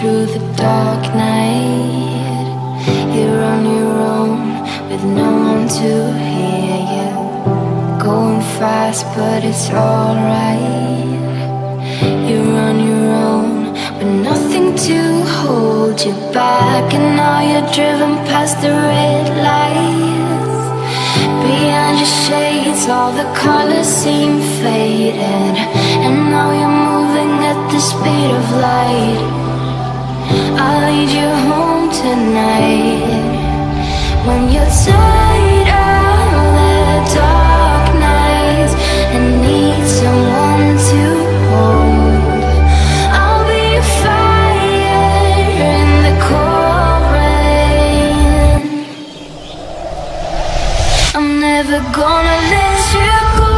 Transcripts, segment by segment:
through the dark night. You're on your own with no one to hear you. Going fast but it's alright. You're on your own but nothing to hold you back. And now you're driven past the red lights. Behind your shades all the colors seem faded. And now you're moving at the speed of light. I'll lead you home tonight. When you're tired of the dark nights and need someone to hold, I'll be a fire in the cold rain. I'm never gonna let you go.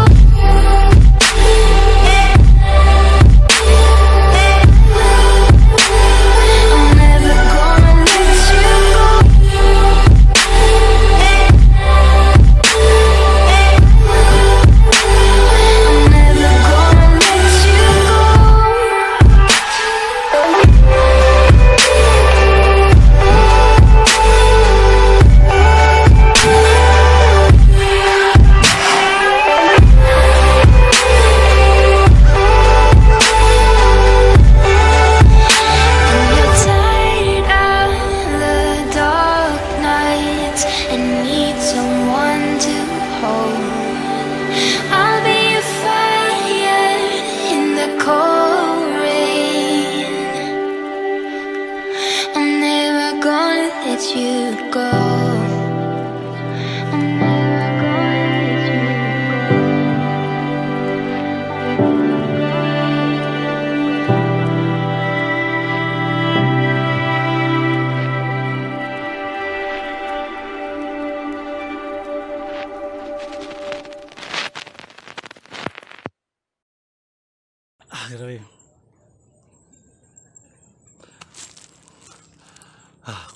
Grabe.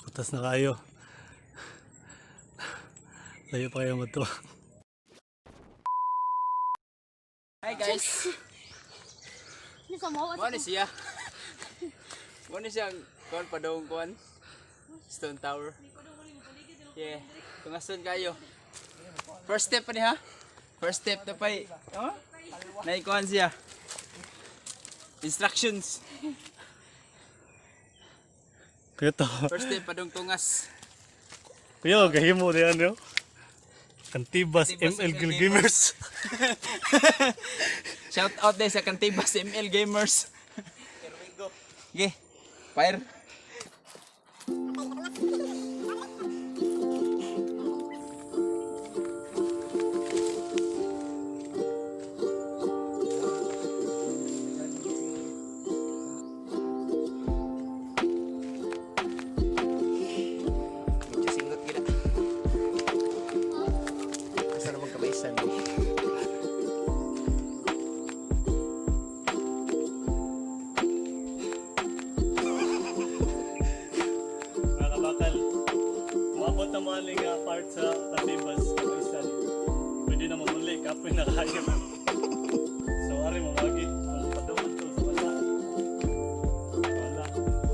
Kutas na kayo. Layo pa kayo mato. Hi guys. Ano siya? Ano siyang kuan padong kuan? Stone Tower. Yeah. Tungason kayo. First step pa ni ha? First step na pa. Oh? Naikuan siya. Instructions. Kuya to. First step padong tungas. Kuya, gahimo na yan yo. Cantibas ML Gamers. Shout out din sa Cantibas ML Gamers. Okay, fire. Part sa Cantibas Kapisan. Pwede na mamuli kapoy na kayo. So ari mamagi kung padawon to sa wala.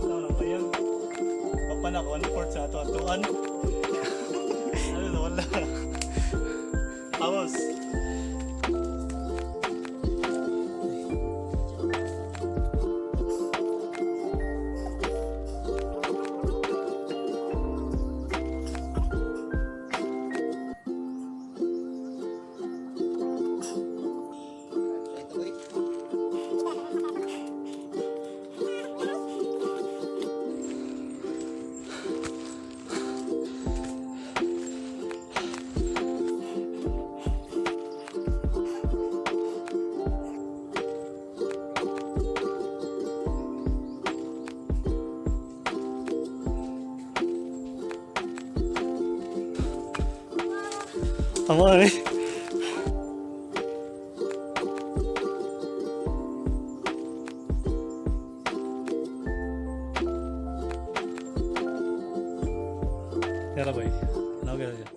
Wala na ba yan? Papa na ko ano part sa ato-atuan. Ano na wala. Awas. Tama eh. Kaya boy, ano kaya siya?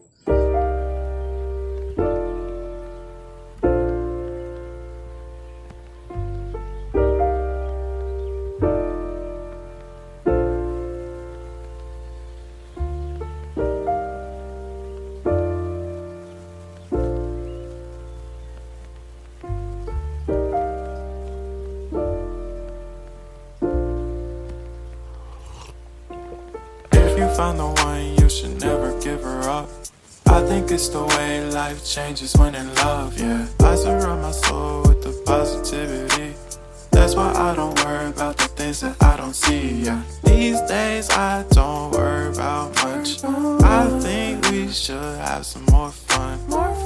you found the one, you should never give her up. I think it's the way life changes when in love, yeah. I surround my soul with the positivity. That's why I don't worry about the things that I don't see, yeah. These days I don't worry about much. I think we should have some more fun.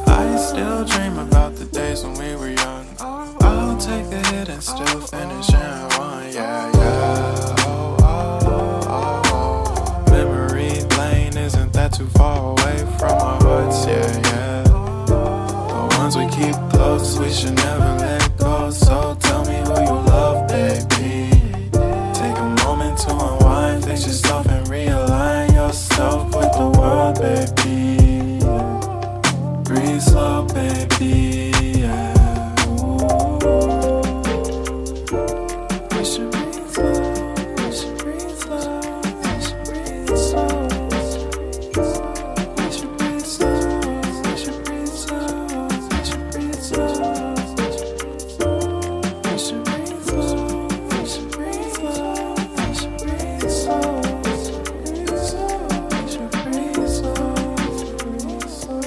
I still dream about the days when we were young. I'll take a hit and still finish in one, yeah, yeah. Oh, oh, oh, oh. Memory lane isn't that too far away from our hearts, yeah, yeah. The ones we keep close, we should never let go. So tell me who you love, baby. Take a moment to unwind, fix yourself and realign yourself with the world, baby. Breathe slow, baby, yeah. We should breathe slow, we should breathe slow, we should breathe slow. We should breathe slow, we should breathe slow, we should breathe slow. We should breathe slow, we should breathe slow, we should breathe slow. We should breathe slow, breathe slow.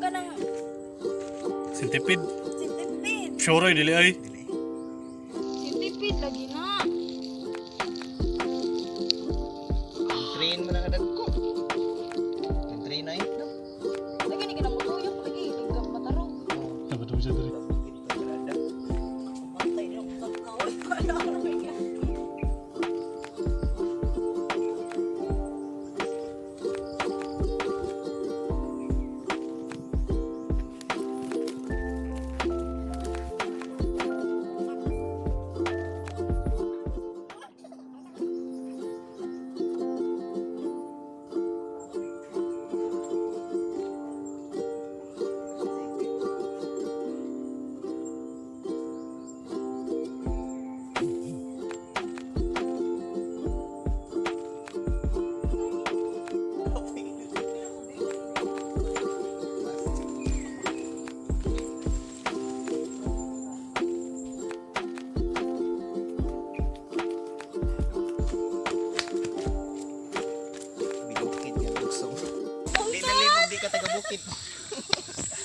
Kanang Sintipid. sintipid. Sure dili ay. Sintipid lagi na. Train mo na kadad ko. Train na ito. Lagi ni kinamutuyok lagi ikaw matarong. Dapat mo siya diri. Matay na ako kaway pala kaya. Bukit yan, gustong. Di na libo, di ka taga-bukit.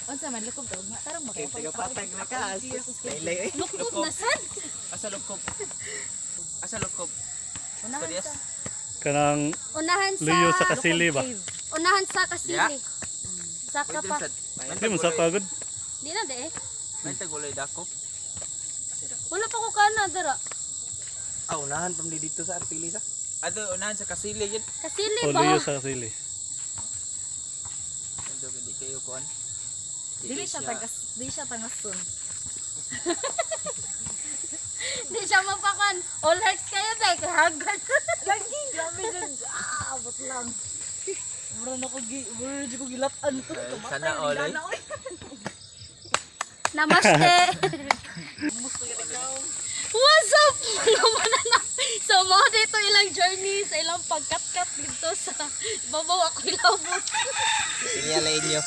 Unsa man lukob daw? Tarong ba kayo? Taga-patag na ka. Laylay eh. Lukob na sad. Asa lukob? Asa lukob? Unahan Studios? sa Kanang Unahan sa Liyo sa kasili ba? Unahan sa kasili. Yeah. Saka pa. Di mo sa pagod. Di na de. May tagulay dako. Wala pa ko kana dara. Ah, unahan pam di dito sa Arpili sa. Ato unahan sa kasili yun. Kasili O ba? liyo sa kasili. Ando di kayo kuan. Dili siya tangason. Di siya mapakan. All hearts kayo dai kay hagad. Lagi grabe jud. Abot lang. Mura na ko gilatan to. Sana all ay. Namaste. What's up? Naman na. So mo dito ilang journey sa ilang pagkat-kat dito sa babaw ako ilabot. Inialain nyo.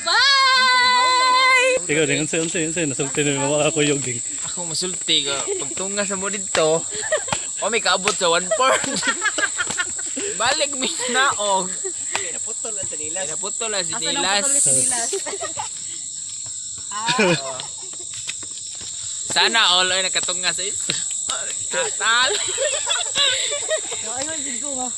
Bye! Ikaw din unsa nasulti ni mga kuyog ding. Ako masulti ka. Pagtunga sa mo dito. O may kaabot sa 1 part. Balik mi naog. Naputol ang sanilas. Naputol na si Asa nang Nilas. patuloy si Nilas? Sana all ay nakatunga sa is. Tatal. Ayun, jud ko nga.